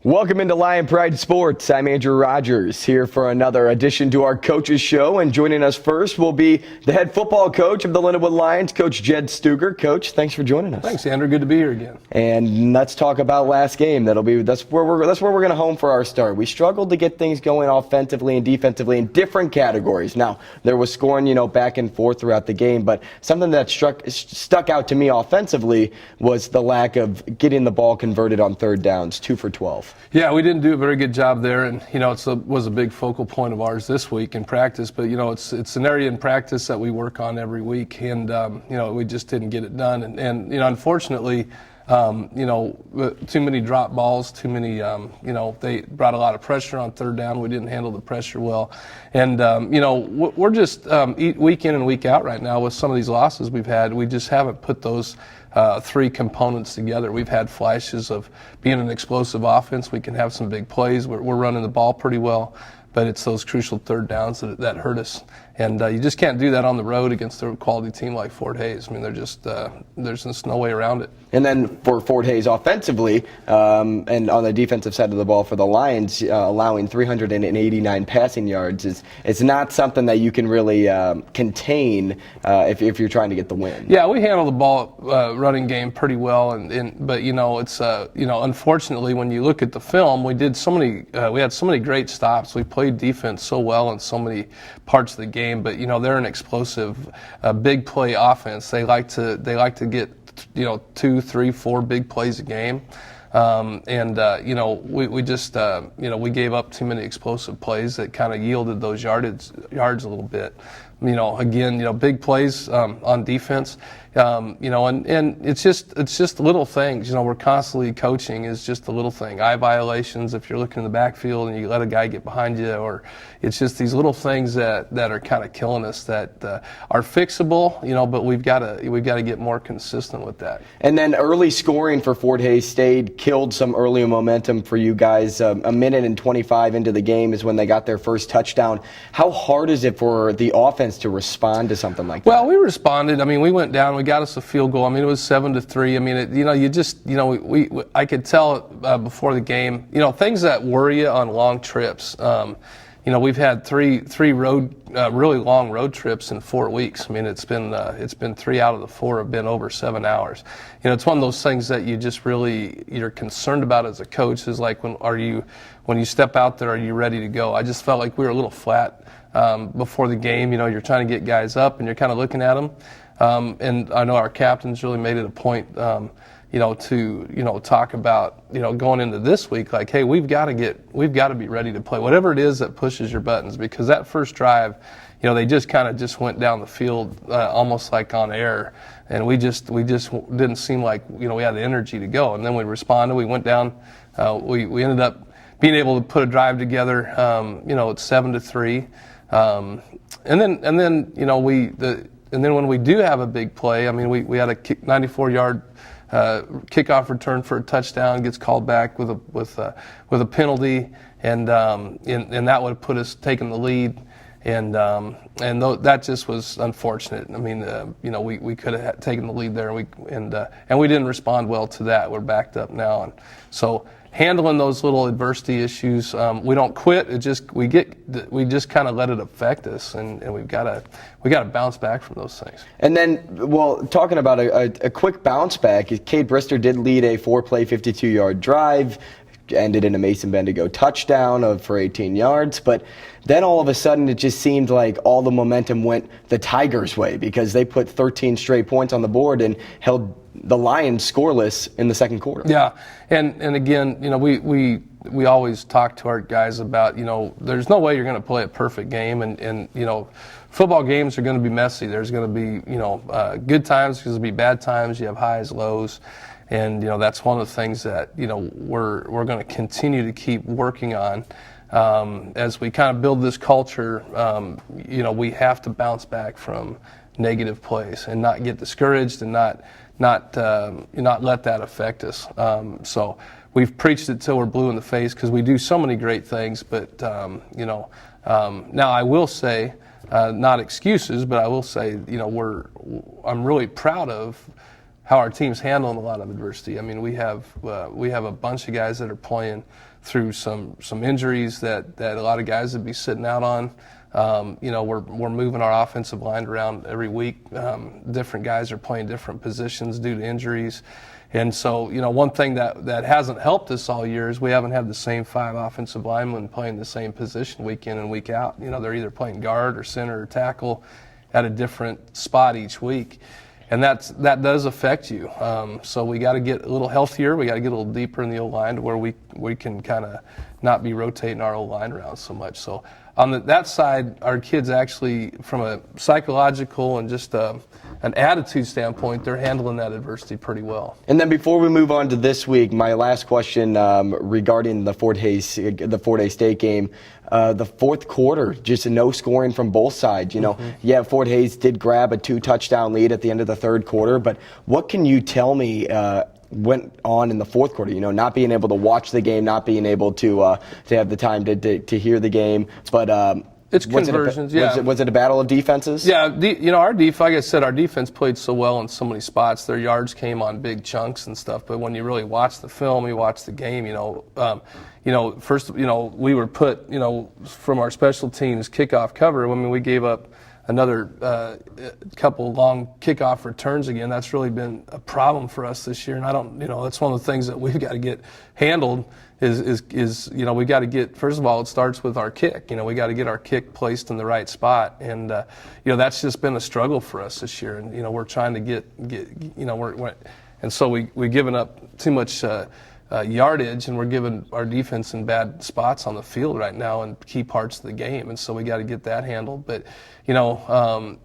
Welcome into Lion Pride Sports. I'm Andrew Rogers, here for another edition to our Coaches Show. And joining us first will be the head football coach of the Lindenwood Lions, Coach Jed Stugart. Coach, thanks for joining us. Thanks, Andrew. Good to be here again. And let's talk about last game. That's where we're going to home for our start. We struggled to get things going offensively and defensively in different categories. Now, there was scoring, back and forth throughout the game, but something that stuck out to me offensively was the lack of getting the ball converted on third downs, 2 for 12. Yeah, we didn't do a very good job there, and it was a big focal point of ours this week in practice. But it's an area in practice that we work on every week, and we just didn't get it done. And unfortunately, too many drop balls, too many. They brought a lot of pressure on third down. We didn't handle the pressure well, and we're just week in and week out right now with some of these losses we've had. We just haven't put those three components together. We've had flashes of being an explosive offense. We can have some big plays. We're running the ball pretty well, but it's those crucial third downs that hurt us. And you just can't do that on the road against a quality team like Fort Hays. I mean, there's just no way around it. And then for Fort Hays offensively, and on the defensive side of the ball for the Lions, allowing 389 passing yards is not something that you can really contain if you're trying to get the win. Yeah, we handle the ball running game pretty well, but it's unfortunately when you look at the film, we had so many great stops. We played defense so well in so many parts of the game. But they're an explosive, big play offense. They like to get 2, 3, 4 big plays a game, we just we gave up too many explosive plays that kind of yielded those yards a little bit. Big plays on defense. And it's just little things. We're constantly coaching is just a little thing. Eye violations if you're looking in the backfield and you let a guy get behind you, or it's just these little things that are kind of killing us that are fixable. But we've got to get more consistent with that. And then early scoring for Fort Hays State killed some early momentum for you guys. A minute and 25 into the game is when they got their first touchdown. How hard is it for the offense to respond to something like that? Well, we responded. We went down. We got us a field goal. It was 7-3. I could tell before the game. Things that worry you on long trips. We've had three really long road trips in 4 weeks. It's been 3 out of the 4 have been over 7 hours. It's one of those things that you're concerned about as a coach. Is like when you step out there, are you ready to go? I just felt like we were a little flat before the game. You're trying to get guys up and you're kind of looking at them. And I know our captains really made it a point, to talk about, going into this week, like, hey, we've got to be ready to play, whatever it is that pushes your buttons, because that first drive, they just kind of went down the field almost like on air, and we just didn't seem like we had the energy to go, and then we responded. We went down. We ended up being able to put a drive together. It's 7-3, and then when we do have a big play, we had a 94-yard kickoff return for a touchdown, gets called back with a penalty, and that would have put us taking the lead, and that just was unfortunate. We could have taken the lead there, and we didn't respond well to that. We're backed up now, and so handling those little adversity issues, we don't quit. We just kind of let it affect us, and we got to bounce back from those things. And then, talking about a quick bounce back, Cade Brister did lead a 4-play, 52-yard drive, ended in a Mason Bendigo touchdown for 18 yards, but then all of a sudden it just seemed like all the momentum went the Tigers' way, because they put 13 straight points on the board and held the Lions scoreless in the second quarter. Yeah, and again, we always talk to our guys about, there's no way you're going to play a perfect game, and football games are going to be messy. There's going to be good times, there's going to be bad times. You have highs, lows, and that's one of the things that we're going to continue to keep working on. As we kind of build this culture, we have to bounce back from negative plays and not get discouraged and not let that affect us. So we've preached it till we're blue in the face, because we do so many great things. But now I will say, not excuses, but I will say, I'm really proud of how our team's handling a lot of adversity. I mean, we have a bunch of guys that are playing through some injuries that a lot of guys would be sitting out on. We're moving our offensive line around every week. Different guys are playing different positions due to injuries. And so, one thing that hasn't helped us all year is we haven't had the same 5 offensive linemen playing the same position week in and week out. They're either playing guard or center or tackle at a different spot each week. And that does affect you. So we got to get a little healthier. We got to get a little deeper in the O-line to where we can kind of not be rotating our O-line around so much. So on that side, our kids actually, from a psychological and just an attitude standpoint, they're handling that adversity pretty well. And then before we move on to this week, my last question regarding the Fort Hays State game. The fourth quarter, just no scoring from both sides. Yeah, Fort Hays did grab a 2-touchdown lead at the end of the third quarter, but what can you tell me went on in the fourth quarter? Not being able to watch the game, not being able to have the time to hear the game, but it's conversions. Was it a battle of defenses? Yeah, our like I said, our defense played so well in so many spots. Their yards came on big chunks and stuff. But when you really watch the film, you watch the game. First, we were put, from our special teams kickoff cover. I mean, we gave up another couple long kickoff returns again. That's really been a problem for us this year. And that's one of the things that we've got to get handled. Is we got to get, first of all, it starts with our kick. We got to get our kick placed in the right spot, and that's just been a struggle for us this year. And we're trying to get and so we've given up too much yardage, and we're giving our defense in bad spots on the field right now in key parts of the game, and so we got to get that handled. But good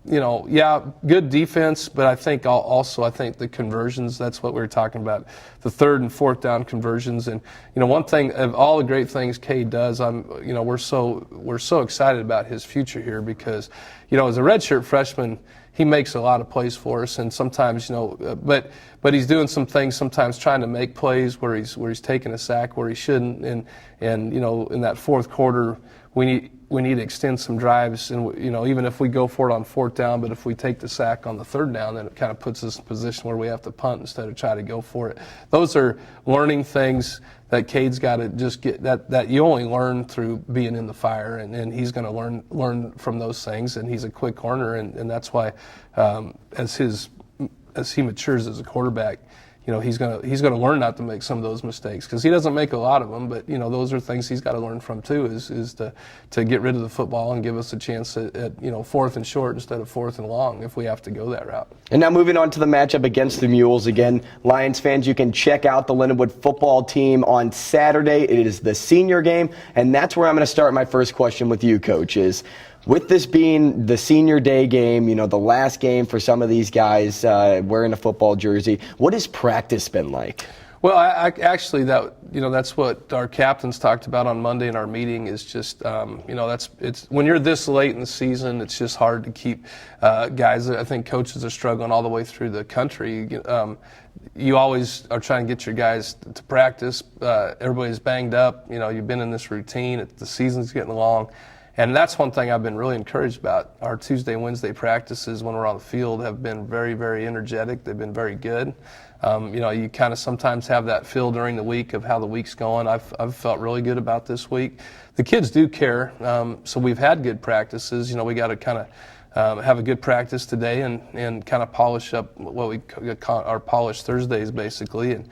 defense, but I think also the conversions. That's what we were talking about, the third and fourth down conversions. And one thing of all the great things Cade does, we're so excited about his future here because as a redshirt freshman, he makes a lot of plays for us, and sometimes but he's doing some things sometimes trying to make plays where he's taking a sack where he shouldn't, and in that fourth quarter we need to extend some drives, and even if we go for it on fourth down, but if we take the sack on the third down, then it kind of puts us in a position where we have to punt instead of try to go for it. Those are learning things that Cade's got to just get, that you only learn through being in the fire, and he's going to learn from those things, and he's a quick learner, and that's why as he matures as a quarterback, he's going to learn not to make some of those mistakes, because he doesn't make a lot of them, but those are things he's got to learn from too, is to get rid of the football and give us a chance at fourth and short instead of fourth and long if we have to go that route. And now moving on to the matchup against the Mules. Again, Lions fans, you can check out the Lindenwood football team on Saturday. It is the senior game, and that's where I'm going to start my first question with you, Coach, is with this being the senior day game, the last game for some of these guys wearing a football jersey, what has practice been like? Well, actually, that's what our captains talked about on Monday in our meeting. Is just it's when you're this late in the season, it's just hard to keep guys. I think coaches are struggling all the way through the country. You always are trying to get your guys to practice. Everybody's banged up. You've been in this routine. The season's getting long. And that's one thing I've been really encouraged about. Our Tuesday, Wednesday practices when we're on the field have been very, very energetic. They've been very good. You kind of sometimes have that feel during the week of how the week's going. I've felt really good about this week. The kids do care, so we've had good practices. We got to kind of have a good practice today and kind of polish up what we call our polished Thursdays, basically.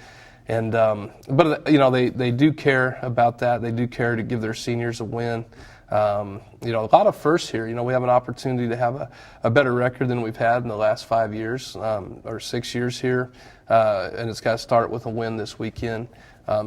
But they do care about that. They do care to give their seniors a win. A lot of firsts here. We have an opportunity to have a better record than we've had in the last 5 years or 6 years here, and it's got to start with a win this weekend.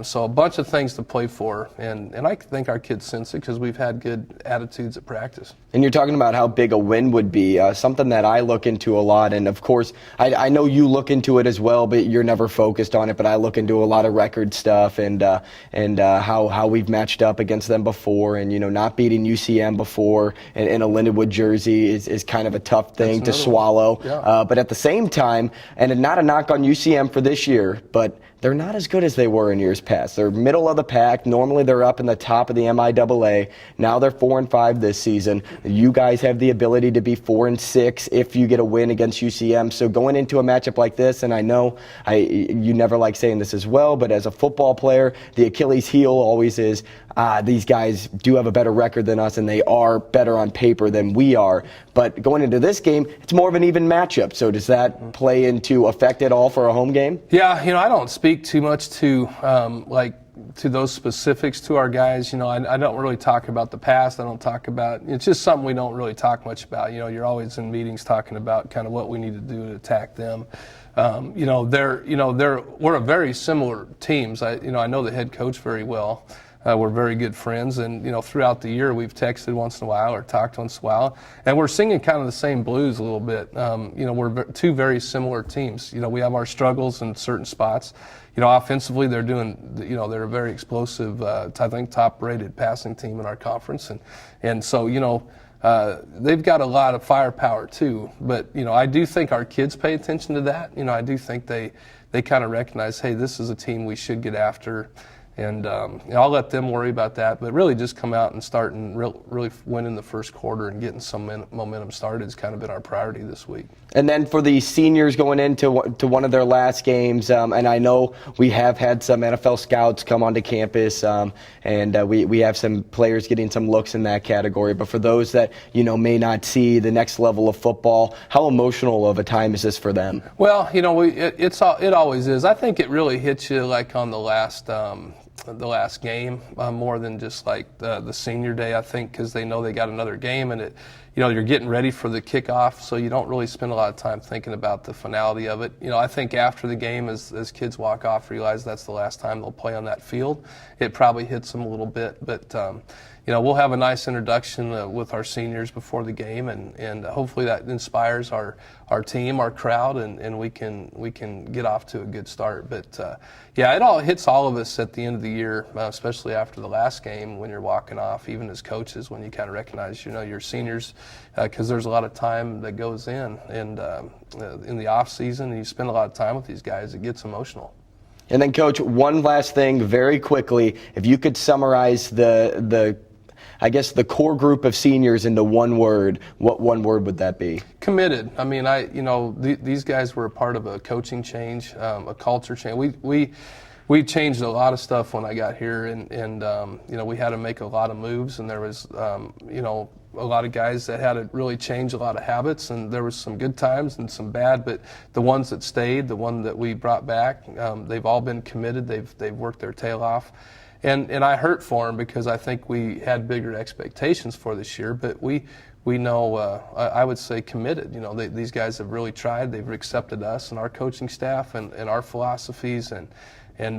So a bunch of things to play for, and I think our kids sense it because we've had good attitudes at practice. And you're talking about how big a win would be, something that I look into a lot, and of course I know you look into it as well, but you're never focused on it, but I look into a lot of record stuff and how we've matched up against them before, and not beating UCM before in a Lindenwood jersey is kind of a tough thing to swallow. Yeah. But at the same time, and not a knock on UCM for this year, but they're not as good as they were in years past. They're middle of the pack. Normally they're up in the top of the MIAA. Now they're 4-5 this season. You guys have the ability to be 4-6 if you get a win against UCM. So going into a matchup like this, and I know you never like saying this as well, but as a football player, the Achilles heel always is, these guys do have a better record than us and they are better on paper than we are. But going into this game, it's more of an even matchup. So does that play into effect at all for a home game? Yeah, I don't speak too much to to those specifics to our guys. I don't really talk about the past. I don't talk about, it's just something we don't really talk much about. You're always in meetings talking about kind of what we need to do to attack them. We're a very similar teams. I know the head coach very well. We're very good friends, and throughout the year we've texted once in a while or talked once in a while, and we're singing kind of the same blues a little bit. We're two very similar teams. We have our struggles in certain spots. Offensively they're a very explosive, I think top-rated passing team in our conference, and so they've got a lot of firepower too. But I do think our kids pay attention to that. I do think they kind of recognize, hey, this is a team we should get after. And I'll let them worry about that, but really just come out and start and really winning the first quarter and getting some momentum started has kind of been our priority this week. And then for the seniors going into one of their last games, and I know we have had some NFL scouts come onto campus, and we have some players getting some looks in that category. But for those that may not see the next level of football, how emotional of a time is this for them? Well, it always is. I think it really hits you like on the last game more than just like the senior day, I think, because they know they got another game, and you're getting ready for the kickoff, so you don't really spend a lot of time thinking about the finality of it. I think after the game, as kids walk off, realize that's the last time they'll play on that field. It probably hits them a little bit, but we'll have a nice introduction with our seniors before the game, and hopefully that inspires our team, our crowd, and we can get off to a good start. But it all hits all of us at the end of the year, especially after the last game when you're walking off, even as coaches, when you kind of recognize your seniors, because there's a lot of time that goes in, and in the off season, and you spend a lot of time with these guys. It gets emotional. And then, Coach, one last thing very quickly. If you could summarize the core group of seniors into one word, what one word would that be? Committed. I mean, these guys were a part of a coaching change, a culture change. We changed a lot of stuff when I got here, and we had to make a lot of moves, and there was a lot of guys that had to really change a lot of habits, and there was some good times and some bad, but the ones that stayed, the one that we brought back, they've all been committed. They've worked their tail off. And I hurt for them because I think we had bigger expectations for this year, but we know, I would say committed. These guys have really tried. They've accepted us and our coaching staff and our philosophies, and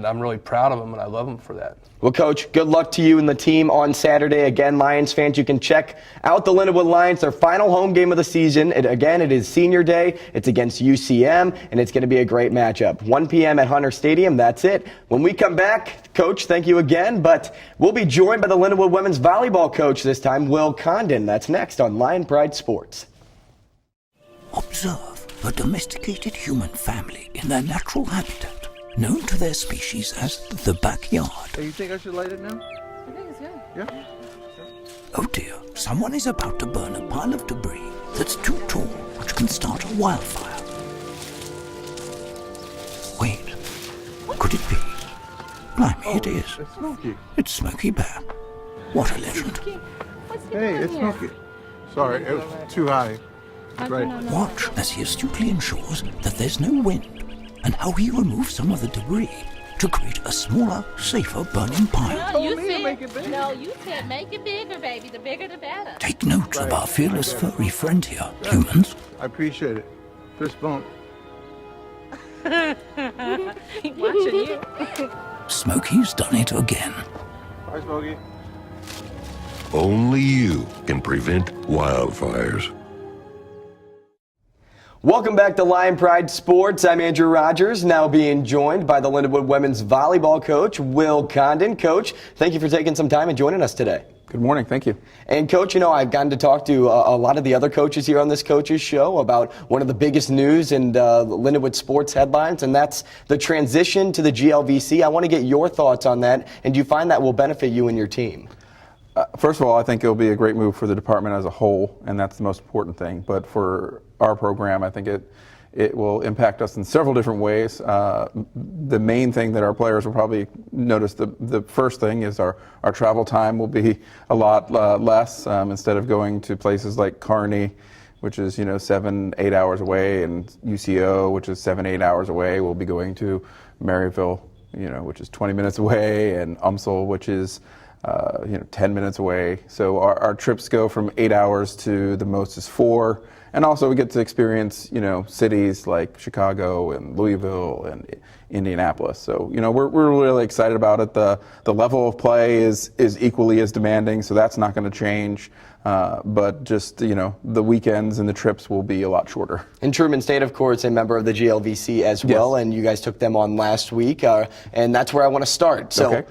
I'm really proud of them, and I love them for that. Well, Coach, good luck to you and the team on Saturday. Again, Lions fans, you can check out the Lindenwood Lions, their final home game of the season. It is senior day. It's against UCM, and it's going to be a great matchup. 1 p.m. at Hunter Stadium. That's it. When we come back, Coach, thank you again, but we'll be joined by the Lindenwood women's volleyball coach this time, Will Condon. That's next on Lion Pride Sports. Observe a domesticated human family in their natural habitat, known to their species as the backyard. Hey, you think I should light it now? I think it's good. Yeah. Oh dear, someone is about to burn a pile of debris that's too tall, which can start a wildfire. Wait, could it be? Blimey, it is. It's Smokey. It's Smokey Bear. What a legend. Hey, it's Smokey. Sorry, it was too high. Right. Watch as he astutely ensures that there's no wind, and how he removes some of the debris to create a smaller, safer burning pile. You me to make it bigger. No, you said make it bigger, baby. The bigger, the better. Take note of our fearless furry friend here, humans. I appreciate it. Fist bump. Watching you. Smokey's done it again. Bye, Smokey. Only you can prevent wildfires. Welcome back to Lion Pride Sports. I'm Andrew Rogers, now being joined by the Lindenwood women's volleyball coach, Will Condon. Coach, thank you for taking some time and joining us today. Good morning. Thank you. And Coach, I've gotten to talk to a lot of the other coaches here on this coaches show about one of the biggest news in Lindenwood sports headlines, and that's the transition to the GLVC. I want to get your thoughts on that, and do you find that will benefit you and your team? First of all, I think it'll be a great move for the department as a whole, and that's the most important thing. But for our program, I think it will impact us in several different ways. The main thing that our players will probably notice, the first thing is our travel time will be a lot less. Instead of going to places like Kearney, which is 7-8 hours away, and UCO, which is 7-8 hours away, we'll be going to Maryville, which is 20 minutes away, and UMSL, which is 10 minutes away. So our trips go from 8 hours to the most is 4. And also we get to experience, cities like Chicago and Louisville and Indianapolis. So, we're really excited about it. The level of play is equally as demanding, so that's not going to change. But just, the weekends and the trips will be a lot shorter. And Truman State, of course, a member of the GLVC as well, and you guys took them on last week, and that's where I want to start. So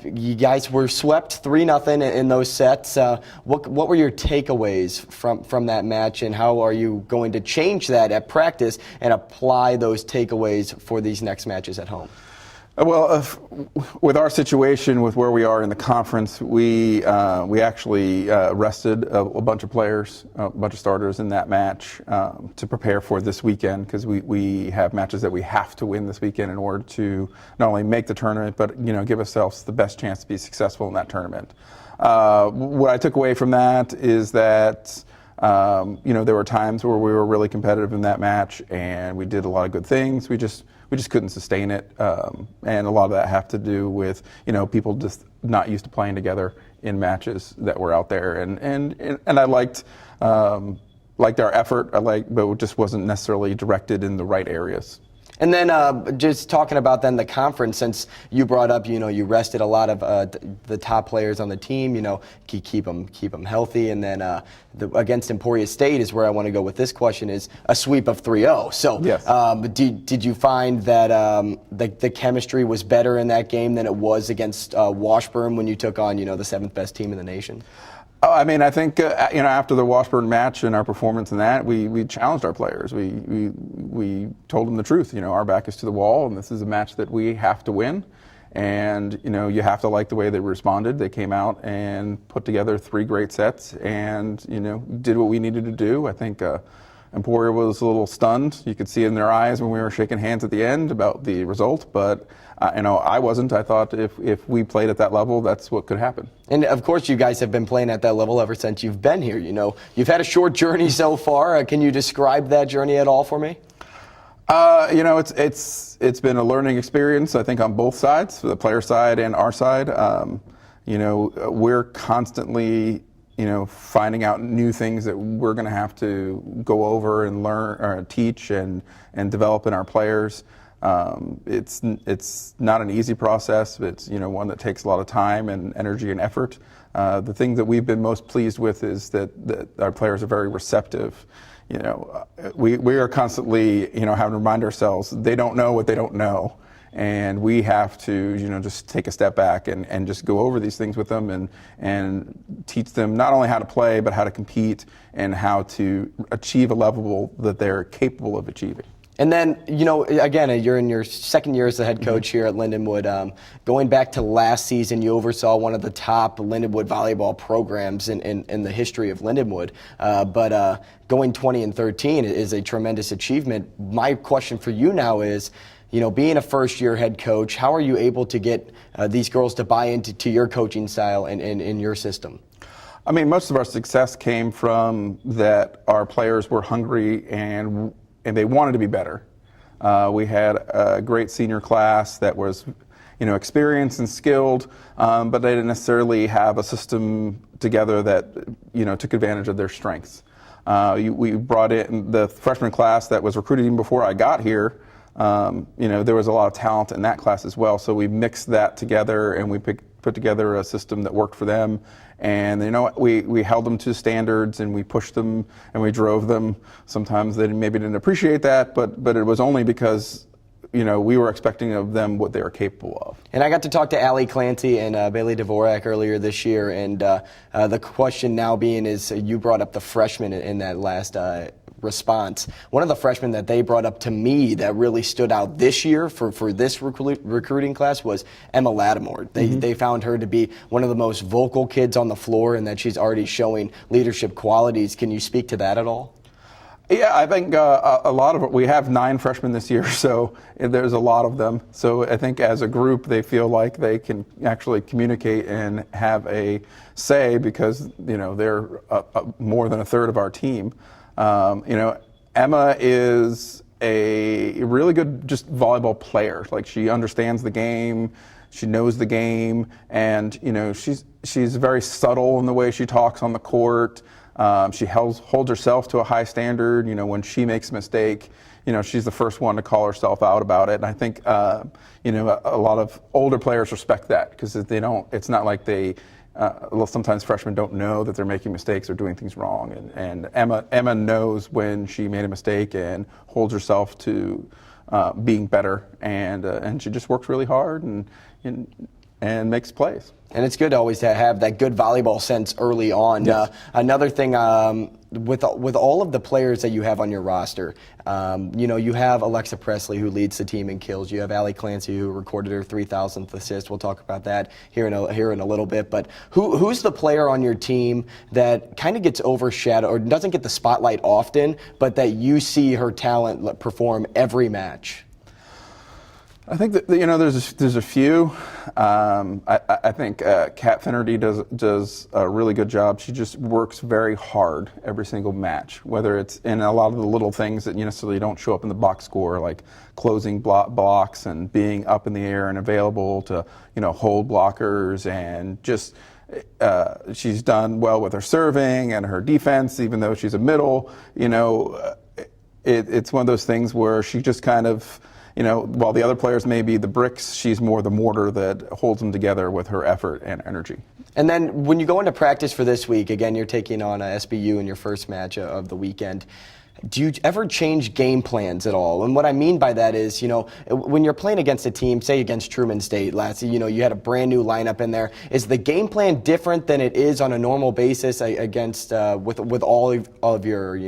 you guys were swept 3-0 in those sets. What were your takeaways from that match, and how are you going to change that at practice and apply those takeaways for these next matches at home? Well, with our situation, with where we are in the conference, we actually rested a bunch of players, a bunch of starters in that match to prepare for this weekend, because we have matches that we have to win this weekend in order to not only make the tournament, but give ourselves the best chance to be successful in that tournament. What I took away from that is that there were times where we were really competitive in that match, and we did a lot of good things. We just couldn't sustain it, and a lot of that have to do with people just not used to playing together in matches that were out there, and I liked our effort, but it just wasn't necessarily directed in the right areas. And then just talking about then the conference, since you brought up, you rested a lot of the top players on the team, keep them healthy. And then against Emporia State is where I want to go with this question, is a sweep of 3-0. So yes. Did you find that the chemistry was better in that game than it was against Washburn when you took on, the 7th best team in the nation? Oh, I think after the Washburn match and our performance in that, we challenged our players. We told them the truth. Our back is to the wall, and this is a match that we have to win. And you have to like the way they responded. They came out and put together 3 great sets, and did what we needed to do. I think Emporia was a little stunned. You could see it in their eyes when we were shaking hands at the end about the result, but I wasn't. I thought if we played at that level, that's what could happen. And of course, you guys have been playing at that level ever since you've been here. You've had a short journey so far. Can you describe that journey at all for me? It's been a learning experience, I think, on both sides, the player side and our side. We're constantly finding out new things that we're going to have to go over and learn or teach and develop in our players. It's not an easy process. It's one that takes a lot of time and energy and effort. The thing that we've been most pleased with is that our players are very receptive. We are constantly having to remind ourselves they don't know what they don't know. And we have to, just take a step back and just go over these things with them and teach them not only how to play, but how to compete and how to achieve a level that they're capable of achieving. And then, again, you're in your second year as the head coach here at Lindenwood. Going back to last season, you oversaw one of the top Lindenwood volleyball programs in the history of Lindenwood. But going 20-13 is a tremendous achievement. My question for you now is, being a first-year head coach, how are you able to get these girls to buy into your coaching style and in your system? Most of our success came from that our players were hungry and they wanted to be better. We had a great senior class that was, experienced and skilled, but they didn't necessarily have a system together that, took advantage of their strengths. We brought in the freshman class that was recruited even before I got here. There was a lot of talent in that class as well, so we mixed that together and we put together a system that worked for them. And we held them to standards, and we pushed them, and we drove them. Sometimes they maybe didn't appreciate that, but it was only because we were expecting of them what they were capable of. And I got to talk to Allie Clancy and Bailey Dvorak earlier this year, and the question now being is, you brought up the freshmen in that last response. One of the freshmen that they brought up to me that really stood out this year for this recruiting class was Emma Lattimore. They found her to be one of the most vocal kids on the floor, and that she's already showing leadership qualities. Can you speak to that at all? Yeah, I think a lot of it. We have 9 freshmen this year, so there's a lot of them. So I think as a group, they feel like they can actually communicate and have a say because they're more than a third of our team. Emma is a really good just volleyball player. Like, she understands the game, she knows the game, and she's very subtle in the way she talks on the court. She holds herself to a high standard. When she makes a mistake, she's the first one to call herself out about it. And I think a lot of older players respect that because they don't. It's not like they. Sometimes freshmen don't know that they're making mistakes or doing things wrong, and Emma knows when she made a mistake and holds herself to being better, and she just works really hard and makes plays. And it's good always to have that good volleyball sense early on. Yes. Another thing, with all of the players that you have on your roster, you have Alexa Presley, who leads the team in kills. You have Allie Clancy, who recorded her 3,000th assist. We'll talk about that here in a little bit. But who's the player on your team that kind of gets overshadowed or doesn't get the spotlight often, but that you see her talent perform every match? I think that there's a few. I think Kat Finnerty does a really good job. She just works very hard every single match, whether it's in a lot of the little things that necessarily don't show up in the box score, like closing blocks and being up in the air and available to hold blockers, and just she's done well with her serving and her defense, even though she's a middle. It's one of those things where she just kind of. While the other players may be the bricks, she's more the mortar that holds them together with her effort and energy. And then when you go into practice for this week, again, you're taking on SBU in your first match of the weekend. Do you ever change game plans at all? And what I mean by that is, when you're playing against a team, say against Truman State last, you had a brand new lineup in there. Is the game plan different than it is on a normal basis against with all of your,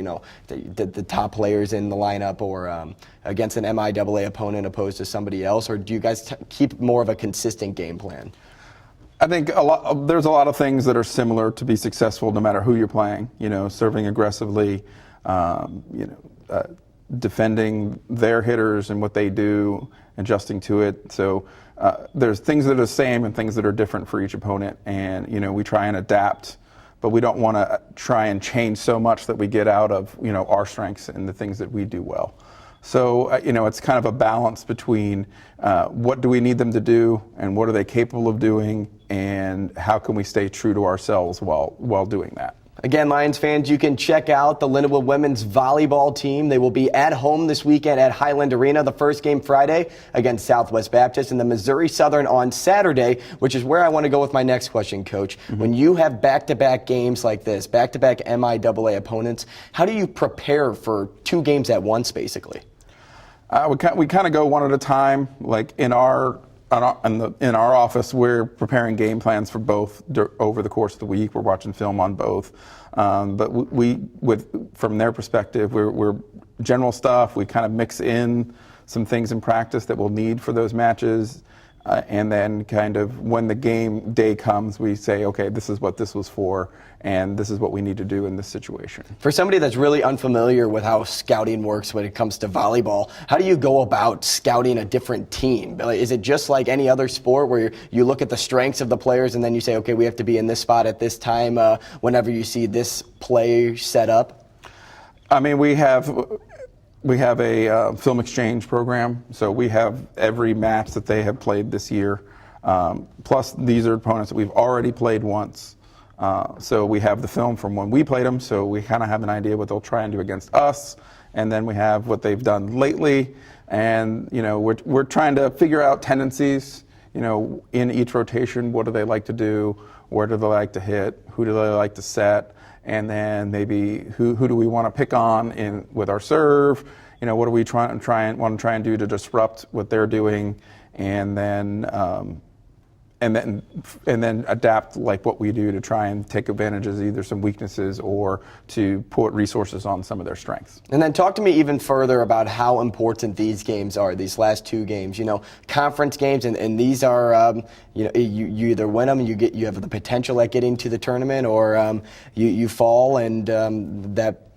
the top players in the lineup, or against an MIAA opponent opposed to somebody else? Or do you guys keep more of a consistent game plan? I think there's a lot of things that are similar to be successful no matter who you're playing. Serving aggressively. Defending their hitters and what they do, adjusting to it. So there's things that are the same and things that are different for each opponent, and we try and adapt, but we don't want to try and change so much that we get out of our strengths and the things that we do well. So it's kind of a balance between what do we need them to do and what are they capable of doing, and how can we stay true to ourselves while doing that. Again, Lions fans, you can check out the Lindenwood women's volleyball team. They will be at home this weekend at Highland Arena. The first game Friday against Southwest Baptist, and the Missouri Southern on Saturday, which is where I want to go with my next question, Coach. Mm-hmm. When you have back-to-back games like this, back-to-back MIAA opponents, how do you prepare for 2 games at once, basically? We kind of go one at a time. Like in our office, we're preparing game plans for both over the course of the week. We're watching film on both. But from their perspective, we're general stuff. We kind of mix in some things in practice that we'll need for those matches. And then kind of when the game day comes, we say, okay, this is what this was for, and this is what we need to do in this situation. For somebody that's really unfamiliar with how scouting works when it comes to volleyball, how do you go about scouting a different team? Is it just like any other sport where you look at the strengths of the players and then you say, okay, we have to be in this spot at this time whenever you see this play set up? I mean, we have a film exchange program, so we have every match that they have played this year. Plus, these are opponents that we've already played once. So we have the film from when we played them, so we kind of have an idea what they'll try and do against us. And then we have what they've done lately. And, we're trying to figure out tendencies. in each rotation, what do they like to do? Where do they like to hit? Who do they like to set? And then maybe who do we want to pick on with our serve? What do we want to try and do to disrupt what they're doing? And then adapt like what we do to try and take advantages of either some weaknesses or to put resources on some of their strengths. And then talk to me even further about how important these games are, these last 2 games, conference games, and these are, you either win them, you have the potential at getting to the tournament, or you fall and that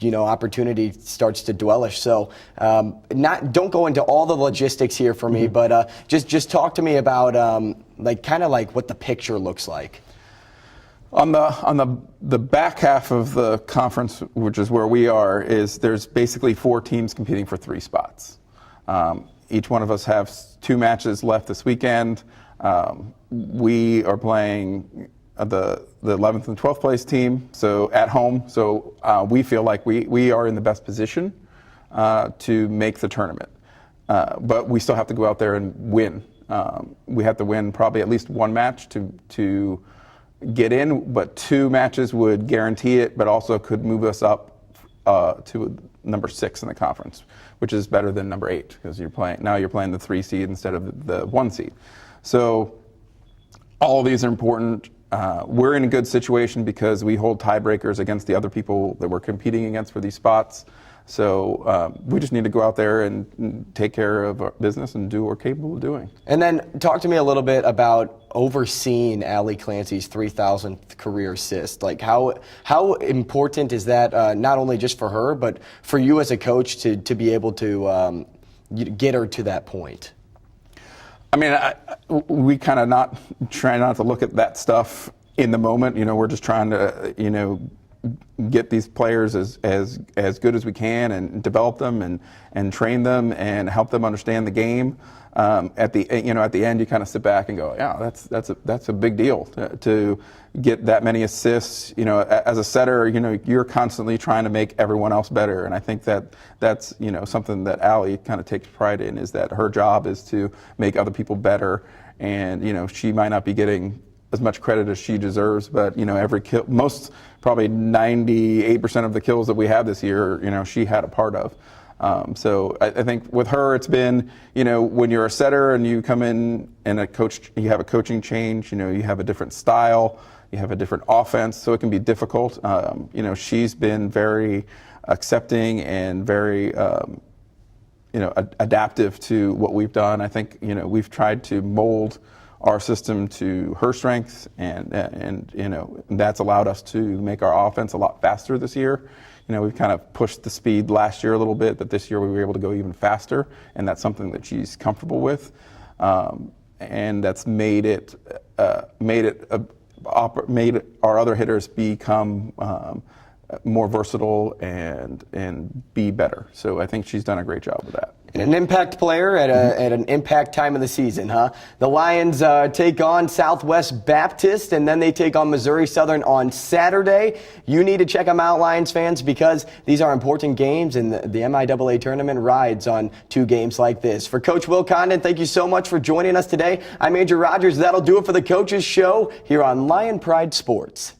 opportunity starts to dwindle. So don't go into all the logistics here for me, but just talk to me about like what the picture looks like. On the back half of the conference, which is where we are, there's basically 4 teams competing for 3 spots. Each one of us has 2 matches left this weekend. We are playing the 11th and 12th place team, so at home. So we feel like we are in the best position to make the tournament. But we still have to go out there and win. We have to win probably at least 1 match to get in, but 2 matches would guarantee it, but also could move us up to number 6 in the conference, which is better than number 8 because you're playing the 3 seed instead of the 1 seed. So all of these are important. We're in a good situation because we hold tiebreakers against the other people that we're competing against for these spots. So we just need to go out there and take care of our business and do what we're capable of doing. And then talk to me a little bit about overseeing Allie Clancy's 3,000th career assist. Like how important is that not only just for her, but for you as a coach to be able to get her to that point? I mean, we kind of try not to look at that stuff in the moment. We're just trying to, get these players as good as we can and develop them and train them and help them understand the game. At the end, you kind of sit back and go, yeah, that's a big deal to get that many assists. As a setter, you're constantly trying to make everyone else better, and I think that's something that Allie kind of takes pride in, is that her job is to make other people better, and she might not be getting as much credit as she deserves, but every kill, probably 98% of the kills that we have this year, she had a part of. So I think with her, it's been, when you're a setter and you come in and you have a coaching change, you have a different style, you have a different offense, so it can be difficult. She's been very accepting and very, adaptive to what we've done. I think, we've tried to mold our system to her strengths, and that's allowed us to make our offense a lot faster this year. We've kind of pushed the speed last year a little bit, but this year we were able to go even faster, and that's something that she's comfortable with, and that's made our other hitters become more versatile and be better. So I think she's done a great job with that. An impact player at an impact time of the season, huh? The Lions take on Southwest Baptist, and then they take on Missouri Southern on Saturday. You need to check them out, Lions fans, because these are important games, and the MIAA tournament rides on 2 games like this. For Coach Will Condon, thank you so much for joining us today. I'm Andrew Rogers. That'll do it for the Coaches Show here on Lion Pride Sports.